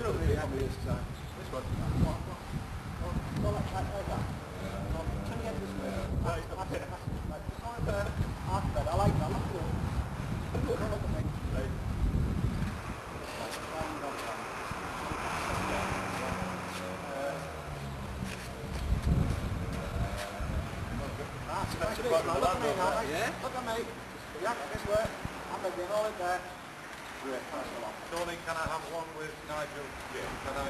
look really happy this time. This one? Not like that, over. To the end of the square. After that, I like that. Look at me. Yeah? Look at me. Yeah, this way. I'm going to be all in there. Great, pass along. Tony, can I have one with Nigel? Yeah. Can I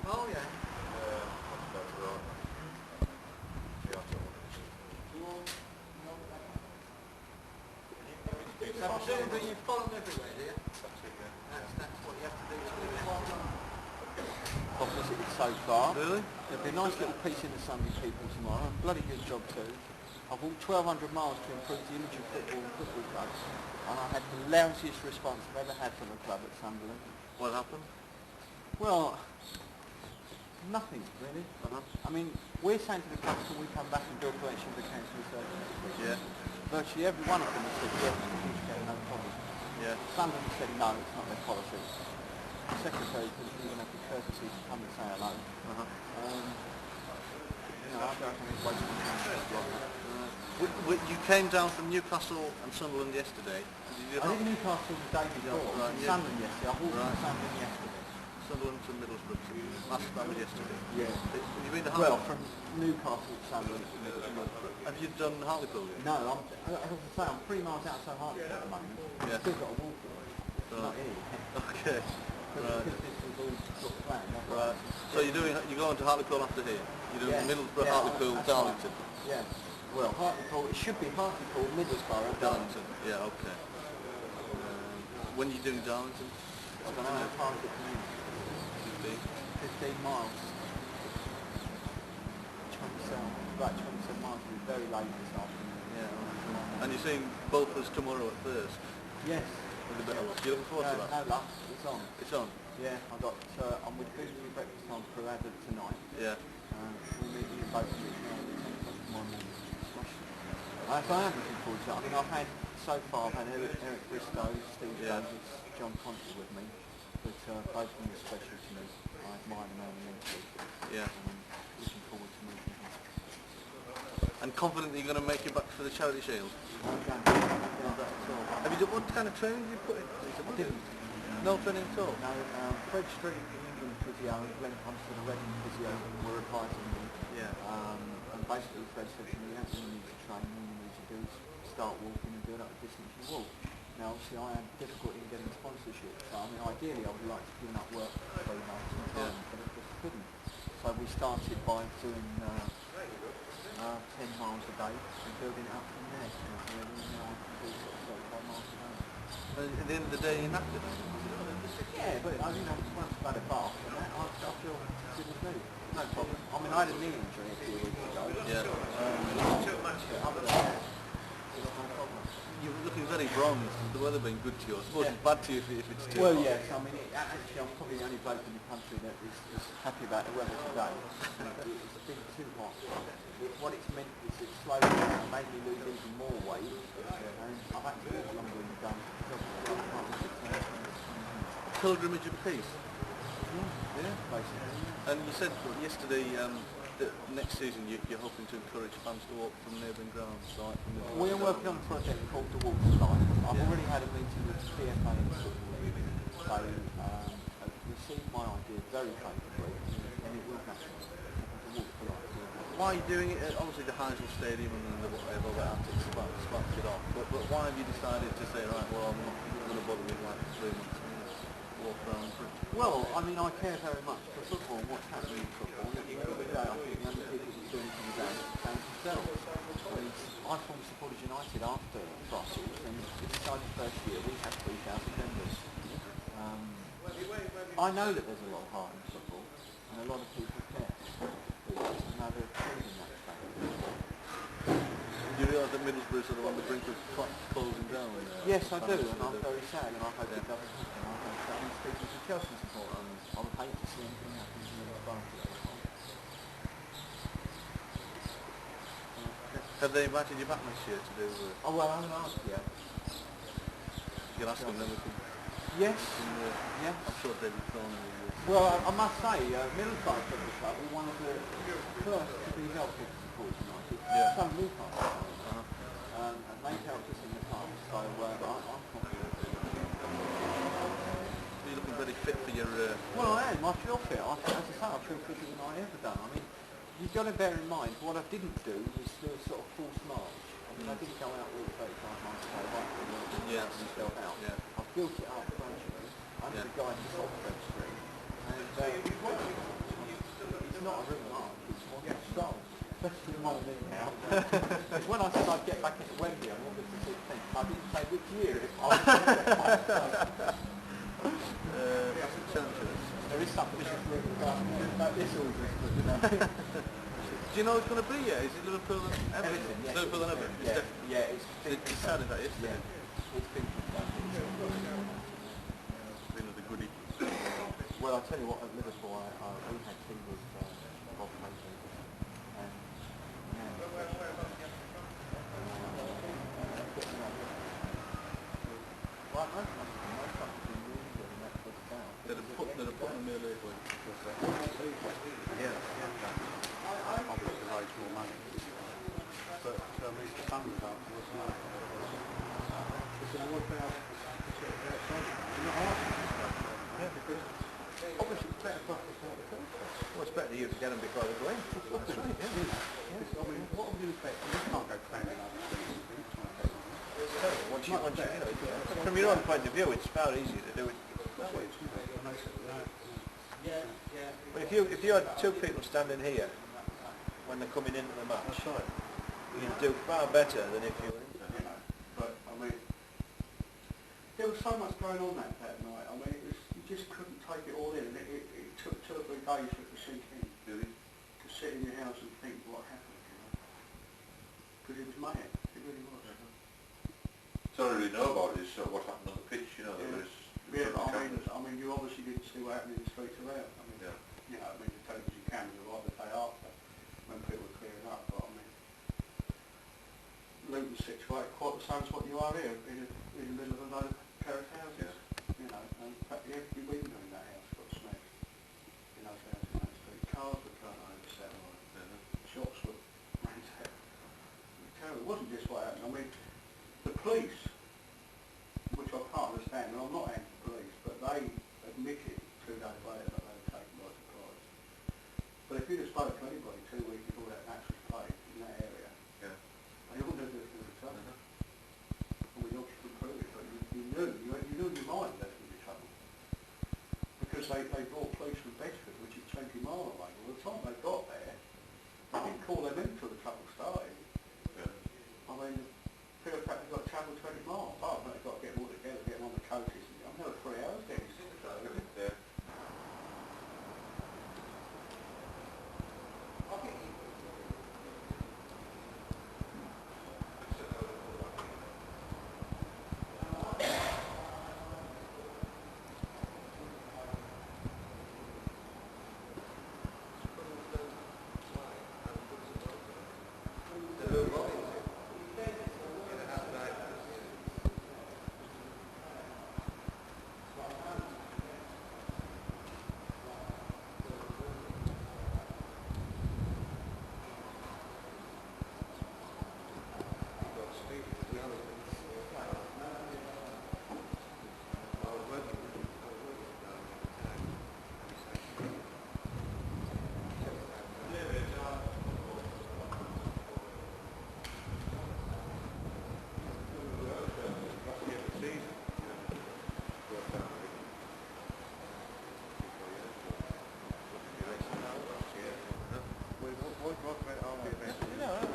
Oh, yeah. So presumably you follow them everywhere, do you? That's what you have to do to do it. I've visited so far. Really? There'll be a nice little piece in the Sunday People tomorrow. Bloody good job too. I've walked 1,200 miles to improve the image of football and football clubs, and I had the lousiest response I've ever had from a club at Sunderland. What happened? Well, nothing really. I mean, we're saying to the clubs, can we come back and do a collection of accounts with surgeons? Yeah. Virtually every one of them has said yes, no problem. Yeah. Sunderland said no, it's not their policy. The secretary said we even have the courtesy to come and say hello. You know, I don't think it's wasting time. You came down from Newcastle and Sunderland yesterday. I did Newcastle the day before, right, yeah. Sunderland yesterday. I walked from Sunderland yesterday. Sunderland to Middlesbrough. That was yesterday. Yeah. Have you been to Well, Hartlepool? from Newcastle to Sunderland to Middlesbrough. Have you done Hartlepool yet? No, as I say, I'm 3 miles outside Hartlepool at the moment. Yeah. Still got to walk it. Not here. Okay. Right. Because this is all sort of flat. Right. So you're going to Hartlepool after here? You're doing Middlesbrough, Hartlepool, that's Darlington? Right. Yeah. Well, Hartlepool, it should be Hartlepool, Middlesbrough, Darlington. Yeah, okay. When are you doing Darlington? I don't know how far is it from here? 15 miles. 27, about 27 miles, it'll be very late this afternoon. Yeah. And you're seeing both us tomorrow at first? Yes. With a bit of luck. You looking forward to that? No luck, it's on. It's on? Yeah, I'm with Boozy Breakfast on Crew Added tonight. Yeah. We're meeting in both of you now at 10 o'clock tomorrow morning. I am looking forward to it. I mean, so far I've had Eric Bristow, Steve Davis, John Conti with me, but both of them are special to me. I admire them immensely. Yeah. Looking forward to meeting them. And confident that you're going to make it back for the Charity Shield? Have you done, what kind of training did you put in? I didn't. No training at all? No, Fred Street, the England physio, Glenn Hunter, the Reading physio, were advising me. Yeah. And basically Fred said to me, that's all you need to train, all you need to do is start walking and build up the distance you walk. Now obviously I had difficulty in getting sponsorship, so I mean ideally I would like to give up work for 3 months at a time, but I just couldn't. So we started by doing 10 miles a day and building it up from there. So now I can do sort of 35 miles a day. And at the end of the day, you're knackered? Yeah, but I think once I've had a bath and that, I feel good as new. No problem. I mean, I had a knee injury a few weeks ago. Yeah. Other than that, it's no problem. You're looking very bronzed. The weather being good to you. I suppose it's bad to you if it's too well, hot. yes. I mean, actually, I'm probably the only bloke in the country that is happy about the weather today. It's been too hot. What it's meant is it slowed down and made me lose even more weight. And I've had to walk longer in the day. Pilgrimage of peace. Yeah, basically. And you said yesterday that next season you're hoping to encourage fans to walk from neighbouring grounds, right? We're working on a project called the Walk to Life. I've already had a meeting with the PFA and the Football League, so I've received my idea very favourably, and it will happen. The Walk to Life. Why are you doing it at obviously the Heysel Stadium and the whatever that antics sparked it off? But why have you decided to say, right, well, I'm not going to bother with like 3 months? Walk around. Well, I mean, I care very much for football and what's happening in football. And at the end of the day, I think the only people who do anything about it are the fans themselves. I mean, I formed Supporters United after Brussels, and inside the first year we had 3,000 members. I know that there's a lot of heart in football, and a lot of people care. But it's just a matter of proving that fact. Do you realise that Middlesbrough is sort of on the brink of closing down? Yes, I do, and I'm very sad, and I hope it doesn't happen. I hope that speaking to Chelsea support, I would hate to see anything happen to Middlesbrough. Have they invited you back this year to do? Oh well, I haven't asked yet. You can ask them, then we can. Yes. Yeah. I'm sure David Thorne will. Well, I must say, Middlesbrough Football Club were one of the first to be helpful to support United. Yeah. Some Newcastle. And they've helped us in the past, so I'm confident. You're looking very fit for your... Well, I am. I feel fit. As I say, I feel fitter than I ever done. I mean, you've got to bear in mind, what I didn't do was the sort of false march. I mean, I didn't go out with 35 months ago, right, myself out. Yeah. I've built it up gradually. I'm the guy who's off the street. And it's not a real march, it's more of a stroll. Especially in one of me now. Because when I said I'd get back into Wembley on August the 16th, I didn't say which year it was. There is something about this August, but you know. Do you know what's going to be yet? Is it Liverpool and Everton? Yes. Liverpool and Everton? Yeah, it's been decided that yesterday. Yeah, it's been confirmed. It's been the goodie. Well, I'll tell you what, at Liverpool, we had tea with Bob Paisley. They're putting them there lately. Yeah. Obviously raise more money. But Mr. Sunderland was like, what about outside? Not asking. Yeah, because obviously it's better for us to start the first. Well, it's better you to get them before they go in. That's right, yeah. I mean, what would you expect? You can't go planning out. From your own point of view, it's far easier to do it. But if you had two people standing here when they're coming into the match, you'd do far better than if you were in there. But I mean, there was so much going on that night. I mean, you just couldn't take it all in. It took 2 or 3 days for it to sink in. Really? To sit in your house and think what happened, you know? Because it was mayhem. It really was. So all I really know about is what happened on the pitch, you know, there was... I mean, you obviously didn't see what happened in the streets around. I mean, you know, I mean, the television cameras were right the day after, when people were clearing up, but I mean, Luton's situated quite the same as what you are here, in the middle of a load of terrace houses. You know, and every window in that house got smashed. In those houses in that street. Cars were turned over satellite. Shops were ransacked. It was terrible. It wasn't just what happened. I mean, the police, which I can't understand, and I'm not anti-police, but they admitted 2 days later that they were taken by surprise. But if you'd have spoken to anybody 2 weeks before that match was played in that area, they all knew there was trouble. And we obviously couldn't prove it, but you knew in your mind there was going to be trouble. Because they brought police from Bedford, which is 20 miles away. Well, by the time they got there, they didn't call them in until the trouble started. I mean, people have got to travel 20 miles. Oh, they've got to get them all together, get them on the coaches. I'm never 3 hours getting to the travel.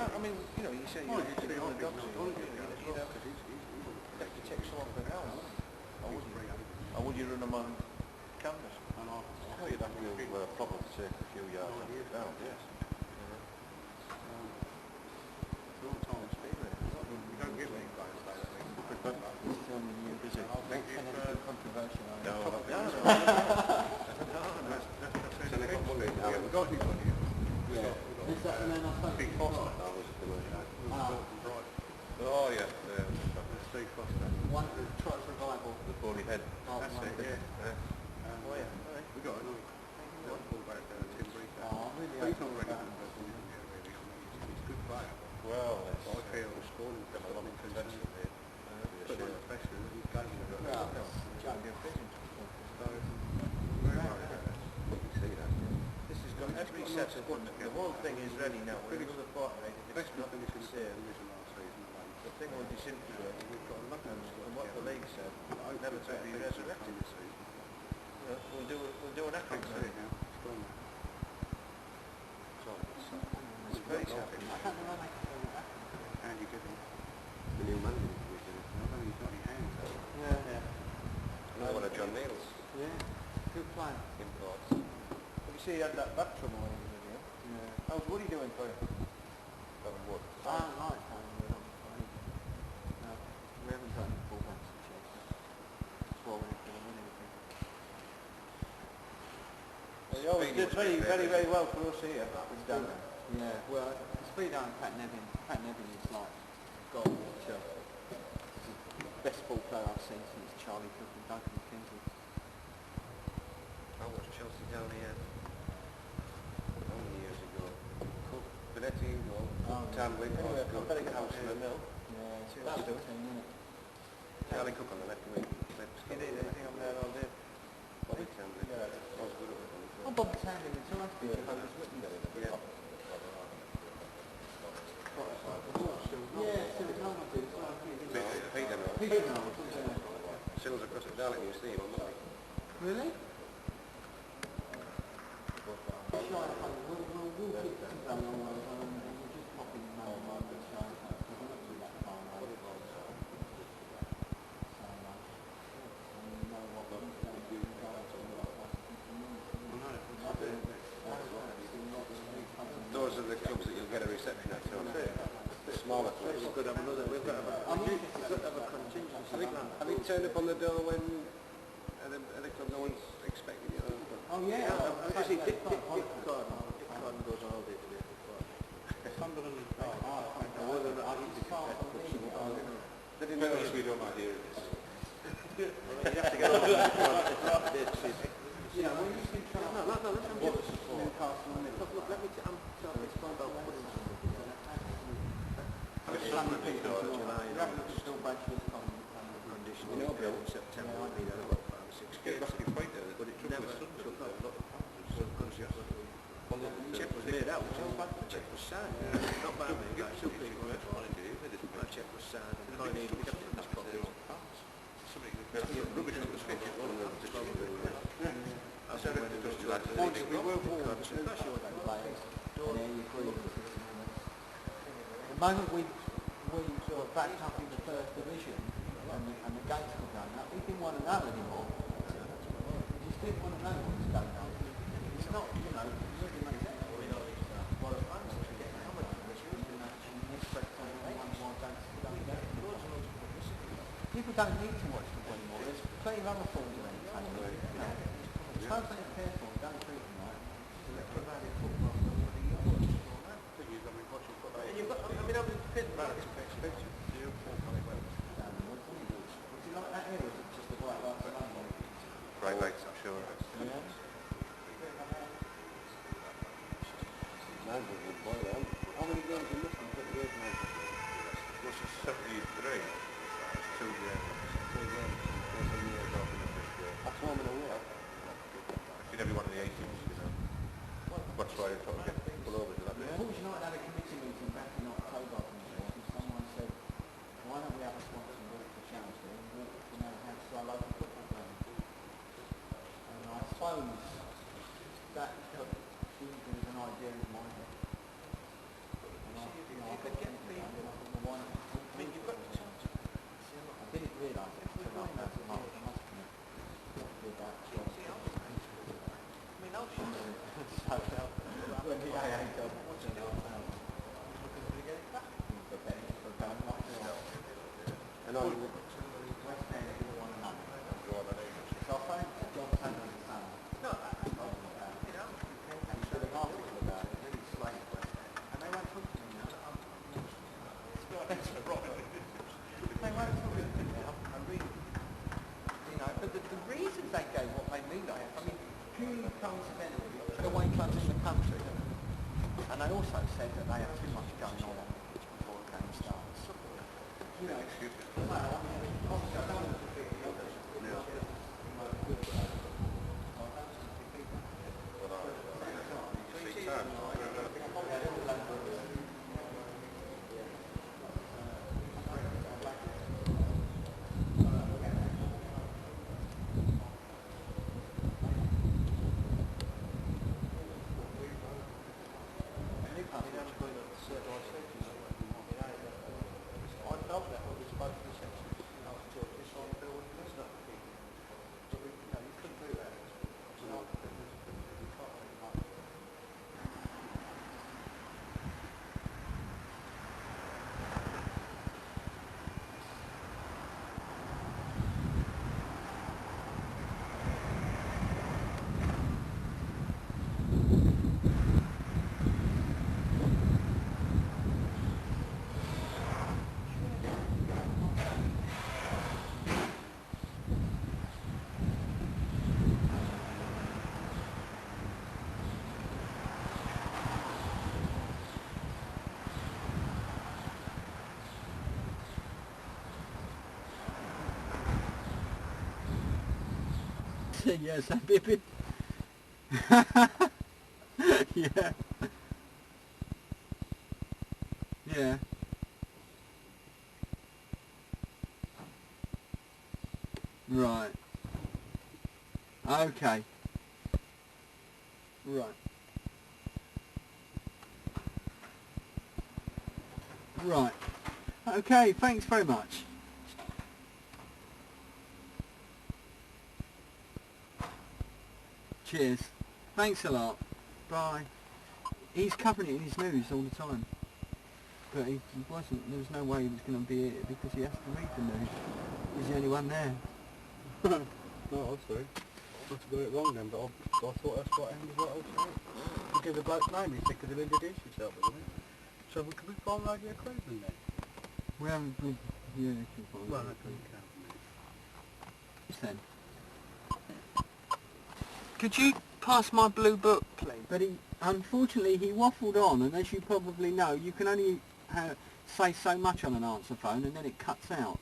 I mean, you know, you say you're on the doctor, you'd have to check someone for an hour, or would you run them on canvas? Oh, you'd have to probably take a few yards down, yes. All the time speed there. You don't get any guys like that. It's still busy. Controversial. No, We've got anybody. Yeah. Is that the man I spoke to? Big Foster, that was the word. Ed. That's it, yeah. Oh yeah, alright. We got another Liverpool back there, Tim Breaker. Oh, really? But he's not very good in football, yeah, really. He's a good player. Well, But I feel the scoring got a lot of potential there. But not the pressure, he's going to it. Well, So, Joe, very right. You can see that. This has got every setup. The whole thing is ready now. We're another fortnight. Best we It's not finished in the sale. division last season. The thing will disintegrate. We've got a lot of And what the league said, never to be resurrected. this season. We'll do an I epic can't see it now. It's gone now. It's very shocking. I can't remember how to happen. And you get him. The new manager was in it. I don't think he's got any hands. Yeah. Another one of John Neal's Yeah. Good plan. imports. But you see he had that back trouble in the video. Yeah. How's Woody doing for you? Having what? I don't like having it on the phone. No, we haven't got any fullbacks to chase. That's why we're not going to win anything. Well, he always did very well for us here. He's done that. Yeah, well, speed on Pat Nevin. Pat Nevin is like God watcher. The best ball player I've seen since Charlie Cook and Duncan McKenzie. I watched Chelsea down here. How many years ago? Cook, Benetti in goal, Tamlin, Anyway, I better get House in the mill. Yeah, That's that's it. 15, isn't it? Charlie Cook on the left wing. You need anything up there all day? Bobby Tamlin. Yeah. I was good at it. Oh, Bob Tandem, it's all right to be a Polish witness. Yeah. Yeah, so it's not good. Peter Mill. Peter Knowles, yeah. Sills across the Dalek, you see him on Monday. Really? Sure, we'll keep some going on those, we'll just pop in the main one and show because we're not too that far away. So, we know what we're going to do. Those are the clubs that you'll get a reception at, don't they? The smaller clubs. We've got to have another, we've got to have a contingency. Have you turned up on the door when the club no one's expecting you? Oh yeah, You see, Dick Gordon goes all day today. Sunderland They didn't notice we don't like hearing this. You have to get on you know, when you can try No, let's Newcastle and Look, let me I'm talking about putting Sunday people to you're having a still bachelor's condition. You know, Bill, in September, I mean, I've got 5 or 6 Get games. back in fight there. But it never took off. The check was made out, the check was signed. Not by me, by two people. My check was signed, and I needed to kept it in his pocket. Rubbish on the pitch. I said it was just like we were warned, especially with the players, and then you agree with the system. The moment we sort of backed up in the first division, and the gates were going up, we didn't want to know anymore. We just didn't want to know what was going on. It's not, you know, it really makes sense. Well, the fans are getting how much people don't need to watch football anymore. There's plenty of other forms of entertainment. You know, it's hard to be careful. Don't treat them like football. And you've got, I mean, I'm in pit back, it's expensive. Would you like that here, or is it just the white light for London? Bright lights, I'm sure. Yeah. Nine was a good boy then. How many games you missed in 20 years now? Was it 73? That's 2 years. 2 games. That's a year ago in the first year. That's home and away. I've seen everyone in the 80s, you know. That's why I thought I'd get people over to that bit. Unfortunately, I had a committee meeting back in October, I think it was, and someone said, why don't we have a sponsor walk for charity and walk from our house to our local football ground? And I suppose that was an idea in my head. And I, you know, I got thinking about it, and I thought, well, why not? I mean, you've got to charge. I didn't realise it until I had to mark the must commit. About 12. I mean, I'll show you. When the AA job, what's it all about? Looking to get it back. For about and I would West Ham didn't want to know. So I phoned John Tanner and Son. No, and he did an article about it, really slave West Ham. And they won't talk to me now. either. I mean, purely coincidentally, the way clubs in the country, and they also said that they have too much going on the pitch before the game starts. Excuse me. Yes, that'd be a bit... yeah. Yeah. Right. Okay. Right. Right. Okay, thanks very much. Cheers. Thanks a lot. Bye. He's covering it in his news all the time. But he wasn't, there was no way he was going to be here because he has to read the news. He's the only one there. No, I'm sorry. I must have got it wrong then, but I thought that's what I was saying. You give the bloke's name, he said, could have introduced yourself, isn't it? So could we find Radio Cleveland then? We haven't, yeah, you can find Well, it. that doesn't count for me. Then. Could you pass my blue book, please? But unfortunately, he waffled on, and as you probably know, you can only say so much on an answer phone, and then it cuts out.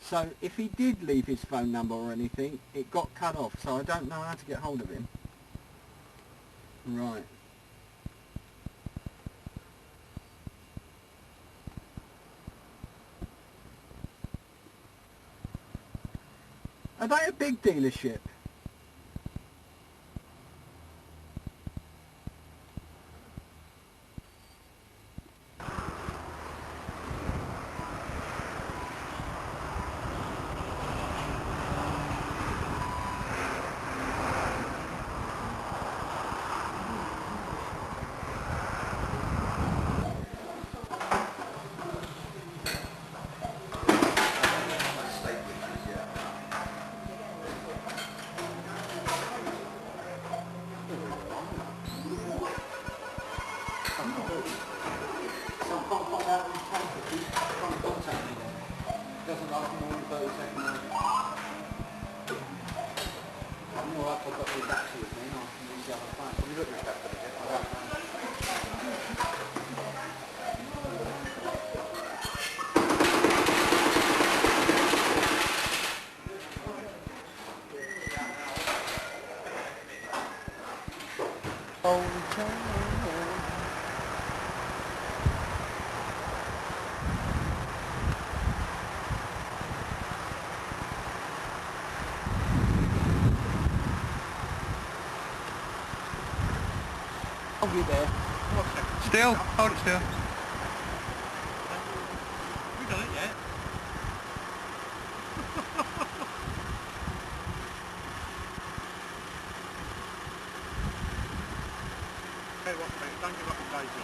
So if he did leave his phone number or anything, it got cut off, so I don't know how to get hold of him. Right. Are they a big dealership? I'll be there. Still, hold it still. We done it yet? Hey, what, mate? Don't give up the daisy.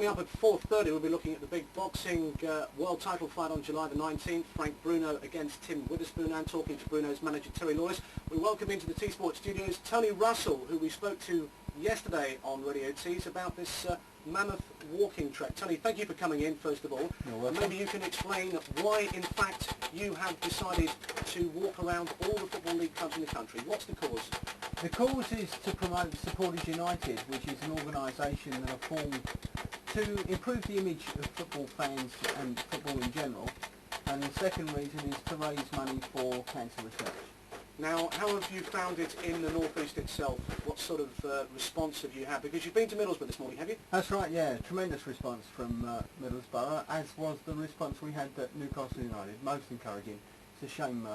Coming up at 4:30, we'll be looking at the big boxing world title fight on July the 19th. Frank Bruno against Tim Witherspoon, and talking to Bruno's manager Terry Lewis. We welcome into the T-Sport studios Tony Russell, who we spoke to yesterday on Radio T's about this mammoth walking trek. Tony, thank you for coming in, first of all. You're welcome. Maybe you can explain why, in fact, you have decided to walk around all the Football League clubs in the country. What's the cause? The cause is to promote Supporters United, which is an organisation that are formed to improve the image of football fans and football in general. And the second reason is to raise money for cancer research. Now, how have you found it in the North East itself? What sort of response have you had? Because you've been to Middlesbrough this morning, have you? That's right, yeah. Tremendous response from Middlesbrough, as was the response we had at Newcastle United. Most encouraging. It's a shame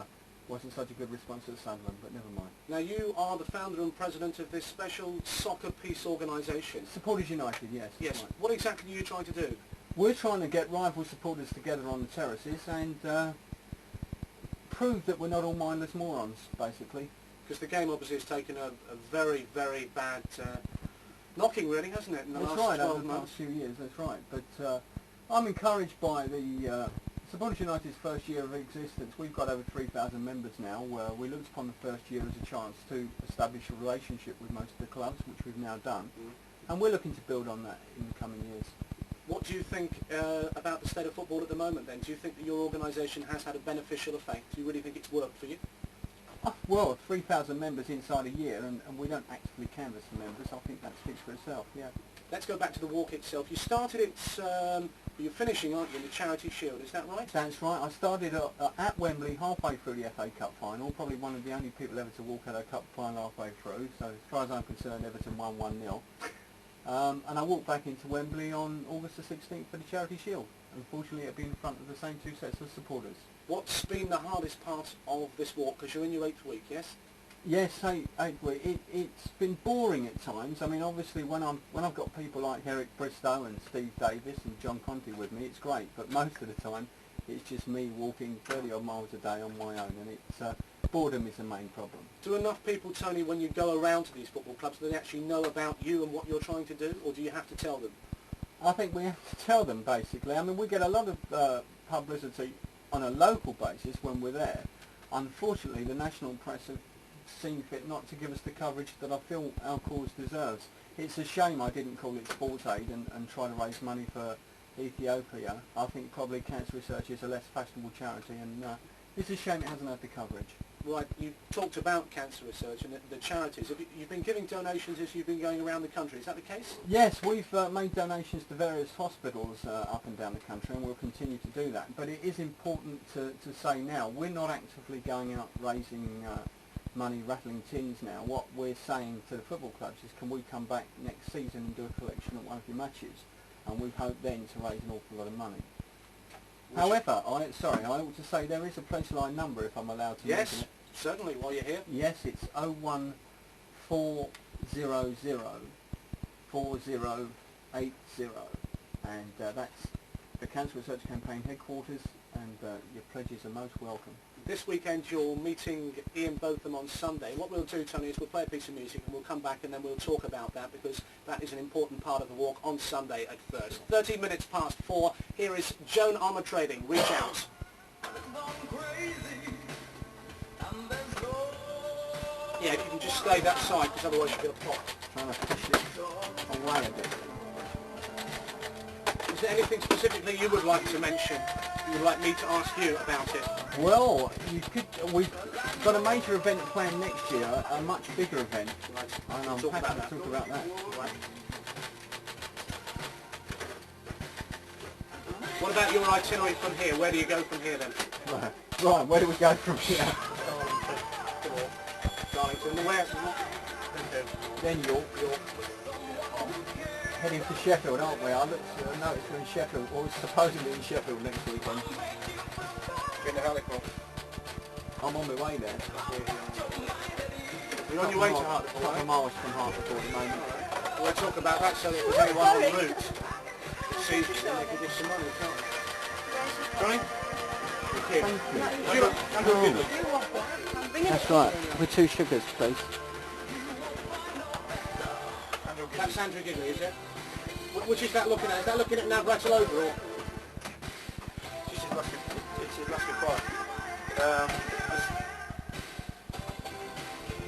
wasn't such a good response at Sunderland, but never mind. Now, you are the founder and president of this special soccer peace organisation. Supporters United, yes. Yes. Right. What exactly are you trying to do? We're trying to get rival supporters together on the terraces and prove that we're not all mindless morons, basically. Because the game obviously has taken a very, very bad knocking, really, hasn't it, in the That's last right, 12 over the months? past few years, that's right. But I'm encouraged by the Supporters United's first year of existence. We've got over 3,000 members now. We looked upon the first year as a chance to establish a relationship with most of the clubs, which we've now done. And we're looking to build on that in the coming years. What do you think about the state of football at the moment, then? Do you think that your organisation has had a beneficial effect? Do you really think it's worked for you? Well, 3,000 members inside a year, and we don't actively canvass the members. I think that speaks for itself, yeah. Let's go back to the walk itself. You started it, you're finishing, aren't you, in the Charity Shield, is that right? That's right. I started at Wembley halfway through the FA Cup final, probably one of the only people ever to walk out a cup final halfway through, so as far as I'm concerned, Everton won 1-0. And I walked back into Wembley on August the 16th for the Charity Shield. Unfortunately, it'll be in front of the same two sets of supporters. What's been the hardest part of this walk? Because you're in your 8th week, yes? Yes, eighth week. It's been boring at times. I mean, obviously, when I've got people like Eric Bristow and Steve Davis and John Conte with me, it's great. But most of the time, it's just me walking 30 odd miles a day on my own, and it's boredom is the main problem. Do enough people, Tony, when you go around to these football clubs, do they actually know about you and what you're trying to do, or do you have to tell them? I think we have to tell them, basically. I mean, we get a lot of publicity on a local basis when we're there. Unfortunately, the national press have seen fit not to give us the coverage that I feel our cause deserves. It's a shame I didn't call it sports aid and try to raise money for Ethiopia. I think probably cancer research is a less fashionable charity, and it's a shame it hasn't had the coverage. Right, you talked about cancer research and the charities. You've been giving donations as you've been going around the country, is that the case? Yes, we've made donations to various hospitals up and down the country, and we'll continue to do that. But it is important to say now, we're not actively going out raising money, rattling tins now. What we're saying to the football clubs is, can we come back next season and do a collection at one of your matches? And we hope then to raise an awful lot of money. However, I ought to say there is a pledge line number, if I'm allowed to mention it. Yes, certainly, while you're here. Yes, it's 01400 4080, and that's the Cancer Research Campaign headquarters, and your pledges are most welcome. This weekend you're meeting Ian Botham on Sunday. What we'll do, Tony, is we'll play a piece of music and we'll come back and then we'll talk about that, because that is an important part of the walk on Sunday at first. 13 minutes past 4. Here is Joan Armour Trading. Reach out. Yeah, if you can just stay that side, because otherwise you'll get a pop. Trying to push it away a bit. Is there anything specifically you would like to mention? You would like me to ask you about it? Well, we've got a major event planned next year, a much bigger event, Right. and I'm happy to talk about that. Right. What about your itinerary from here? Where do you go from here then? Right, where do we go from here? Darlington. Where? Then York. Heading to Sheffield, aren't we? I noticed we're in Sheffield, or supposedly in Sheffield next weekend. Get the Hartlepool. I'm on my way there. You're on your way to Hartlepool, A couple of miles from Hartlepool at the moment. We'll talk about that so that if there's anyone on the route sees us, then they can give some money, can't they? Johnny? Thank you. Thank Do you like Andrew Gidley? That's right. With 2 sugars, please. That's Andrew Gidley, is it? Which is that looking at? Is that looking at Navratilova or? This is Lasky Park.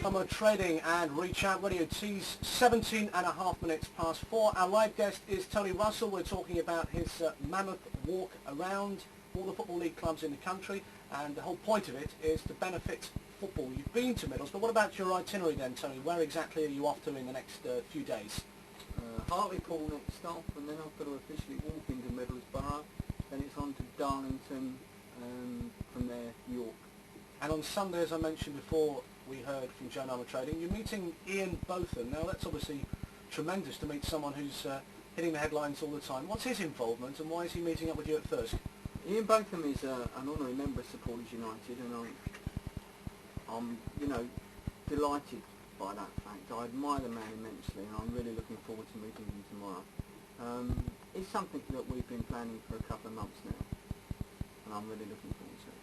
Summer Trading and Reach Out Radio T's 17.5 minutes past 4. Our live guest is Tony Russell. We're talking about his mammoth walk around all the Football League clubs in the country, and the whole point of it is to benefit football. You've been to Middlesbrough, but what about your itinerary then, Tony? Where exactly are you off to in the next few days? Hartlepool next stop, and then I've got to officially walk into Middlesbrough, then it's on to Darlington, from there York. And on Sunday, as I mentioned before, we heard from Joe Summer Trading, you're meeting Ian Botham. Now that's obviously tremendous to meet someone who's hitting the headlines all the time. What's his involvement and why is he meeting up with you at Thirsk? Ian Botham is an honorary member of Supporters United, and I'm delighted by that fact. I admire the man immensely, and I'm really looking forward to meeting him tomorrow. It's something that we've been planning for a couple of months now, and I'm really looking forward to it.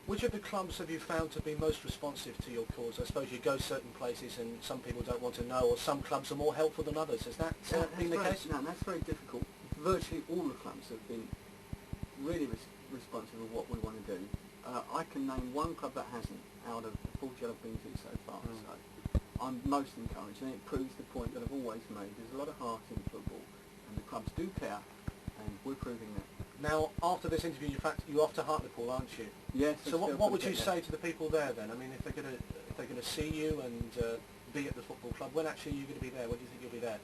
Which of the clubs have you found to be most responsive to your cause? I suppose you go certain places and some people don't want to know, or some clubs are more helpful than others. Has that been the case? No, that's very difficult. Virtually all the clubs have been really responsive of what we want to do. I can name one club that hasn't, out of the 40 I've been to so far. So I'm most encouraged, and it proves the point that I've always made. There's a lot of heart in football, and the clubs do care, and we're proving that. Now, after this interview, in fact, you're off to Hartlepool, aren't you? Yes. So what would you say to the people there then? I mean, if they're going to see you and be at the football club, when actually are you going to be there? When do you think you'll be there?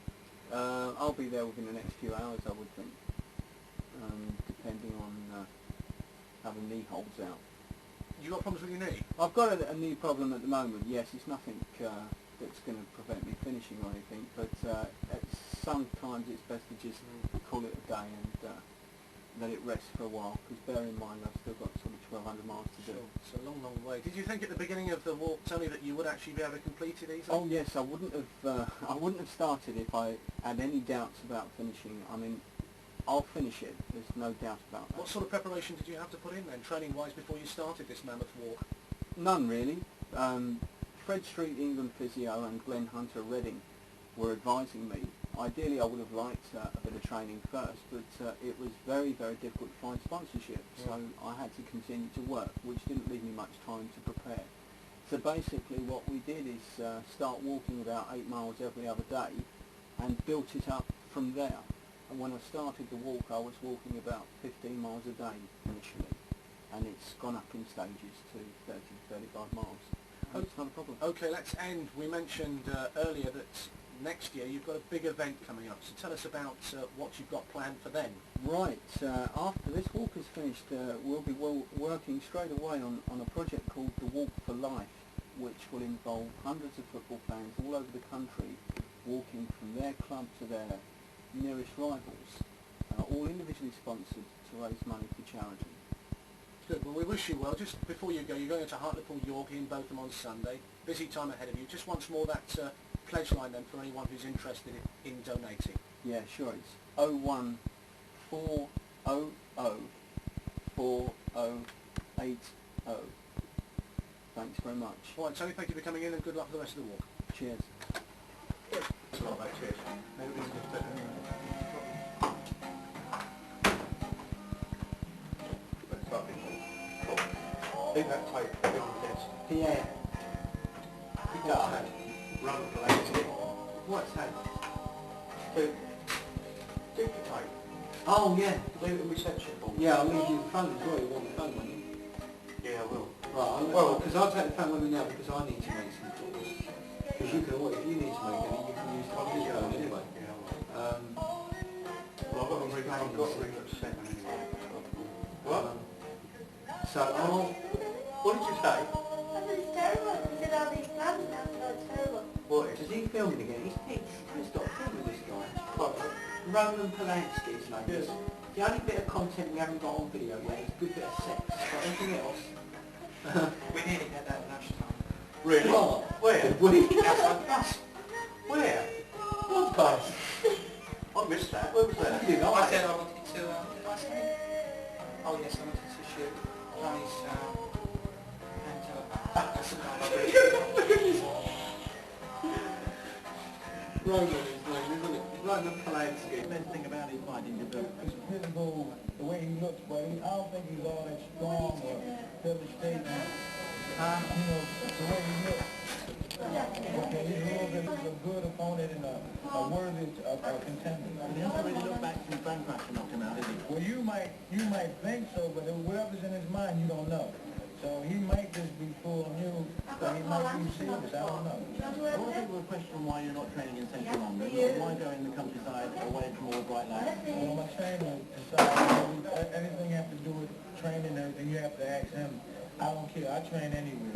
I'll be there within the next few hours, I would think, depending on how the knee holds out. You got problems with your knee? I've got a knee problem at the moment. Yes, it's nothing that's going to prevent me finishing or anything, but sometimes it's best to just call it a day and let it rest for a while, because bear in mind I've still got sort of 1,200 miles to do. It's a long, long way. Did you think at the beginning of the walk, Tony, that you would actually be able to complete it easily? Oh yes, I wouldn't have started if I had any doubts about finishing. I mean, I'll finish it, there's no doubt about that. What sort of preparation did you have to put in then, training-wise, before you started this mammoth walk? None really. Fred Street, England Physio, and Glenn Hunter, Reading, were advising me. Ideally I would have liked a bit of training first, but it was very, very difficult to find sponsorship, so I had to continue to work, which didn't leave me much time to prepare. So basically what we did is start walking about 8 miles every other day and built it up from there. And when I started the walk, I was walking about 15 miles a day initially, and it's gone up in stages to 30 to 35 miles. It's not a problem. Okay, let's end. We mentioned earlier that next year you've got a big event coming up, so tell us about what you've got planned for then. Right, after this walk is finished, we'll be working straight away on a project called the Walk for Life, which will involve hundreds of football fans all over the country walking from their club to their nearest rivals, all individually sponsored to raise money for charity. Good, well we wish you well. Just before you go, you're going to Hartlepool, York, in Botham on Sunday. Busy time ahead of you. Just once more that pledge line then for anyone who's interested in donating. Yeah, sure, it's 014004080. Thanks very much. All right, Tony, thank you for coming in and good luck for the rest of the walk. Cheers. It's not about cheers. Maybe we can just leave that tape on the desk. Yeah. Run for later. What's that? Duplicate. Oh, yeah. Leave the reception board. Yeah, I'll leave you the phone as well. You want the phone, won't you? Yeah, I will. Right, because I'll take the phone with me now because I need to make some calls. Because you can always, if you need to make any, you can use the phone anyway. Yeah, I will. Well, I've got to ring at 7 anyway. What? So, What did you say? It's terrible. He said all these plans now, so it's terrible. what, does he film it again? He's got to film with this guy. Roman Polanski's name is. The only bit of content we haven't got on video yet is a good bit of sex. But anything else? We nearly had that lunchtime. Really? What? Where? Outside bus. Where? What bus? I missed that. Where was that? You know, I said I wanted to, did I say? Oh yes, I wanted to shoot Johnny's Roman is his name, isn't it? Roman Polanski. The best thing about his fighting development. He's physical, the way he looks, but I don't think he's all that strong or devastating. You know, the way he looks. Okay, he's a little bit of a good opponent and a worthy contender. He doesn't really look back to bone crash and knock him out, is he? Well, you might think so, but whatever's in his mind, you don't know. So he might just be fooling you, so he might be serious, I don't know. A lot of people will question why you're not training in central London, or why go in the countryside away from all the bright lights. Well, my trainer decided anything you have to do with training and everything, you have to ask him. I don't care, I train anywhere.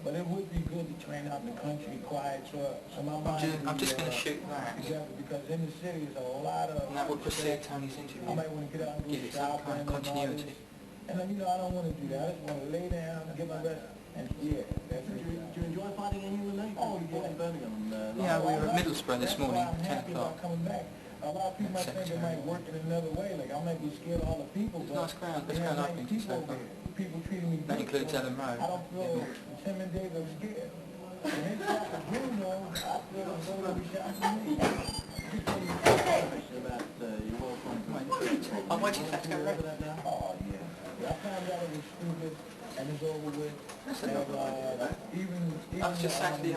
But it would be good to train out in the country, quiet, so my mind... I'm just going to shoot that. Exactly, because in the city there's a lot of... And that would precede Tony's interview. I might want to get out and do Give it some kind of continuity. And then, you know, I don't want to do that. I just want to lay down, get my rest, and yeah, that's it. Do you enjoy fighting in England? Oh, you fought in Birmingham. Yeah, we were at Middlesbrough this morning, 10 o'clock. Coming back. A lot of people might think it might work in another way. Like, I might be scared of all the people, It's but... nice crowd. This crowd I've been to so far. People treating me good. That includes Ellen Rowe. I don't feel intimidated or scared. When they shot for Bruno, I feel as though they'll be shot for me. About your world I'm waiting for that to go right. Oh, yeah. I found out it was stupid, and it's over with. I was just saying to the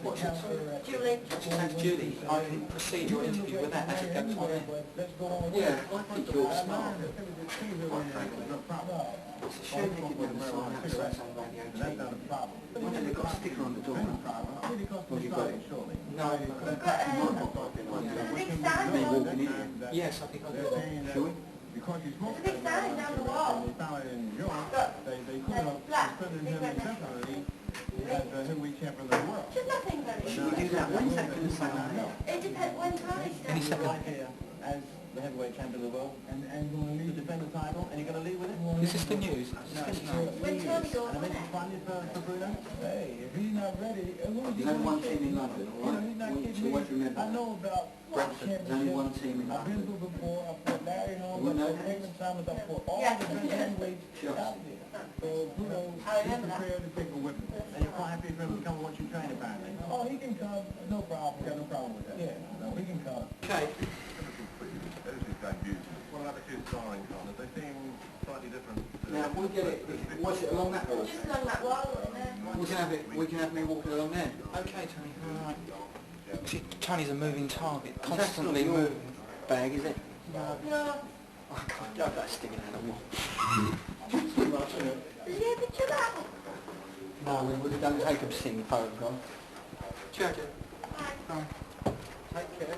what's it? Julie. Thanks, Julie. I can proceed your interview with that as it goes on in. Yeah, I think you're smart. It's a shame they didn't have a sign outside on Radio 2. Why don't they got a sticker on the door? Well, you got it. No, There's a big sign me on walking in here. Yes, I think I do. Shall we? Because he's There's a big sign down the wall. they found it in New York, they could And have it's black. suspended Big him red indefinitely as the heavyweight champion of the world. There's nothing very Should we do that? When's that going to say on there? It depends when time is Any done. second? right here as the heavyweight champion of the world, And going to to leave defend the title, and you're going to leave with it? Is this the news? No, it's not. When Tony goes And on it makes it. it funny for Bruno? Hey, if he's not ready, There's only one team in London, all right? He's not So kidding what do you me. remember? I know about Brentford, there's only one team in I've been London. through before. I fought Larry Holmes, You I know fought that? Raymond Thomas, I fought all Yes. the best heavyweights Sure. out there. So Bruno, I he's remember that. prepared to take a whipping. And you're quite happy for him to come and watch you train, apparently. Oh, he can come, no problem. Got no problem with that. Yeah, no, he can come. Okay. What about the two sparring corners? They seem slightly different. Now, we'll get it. Was it along that road? Just along that wall in there. We can have it. We can have me walking along there. Okay, Tony. All right. See, Tony's a moving target, constantly moving. Bag, is it? No. I can't go that stinging animal. Did you hear a picture of that? No, we would have done take a sing photograph. Cheers. Bye. Take care.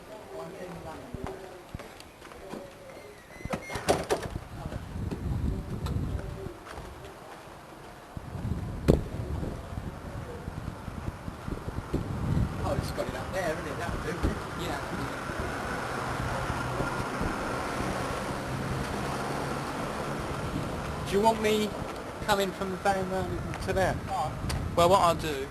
Oh, it's got it up there, isn't it? That'll do. Yeah. Do you want me coming from the van round to there? Well, what I'll do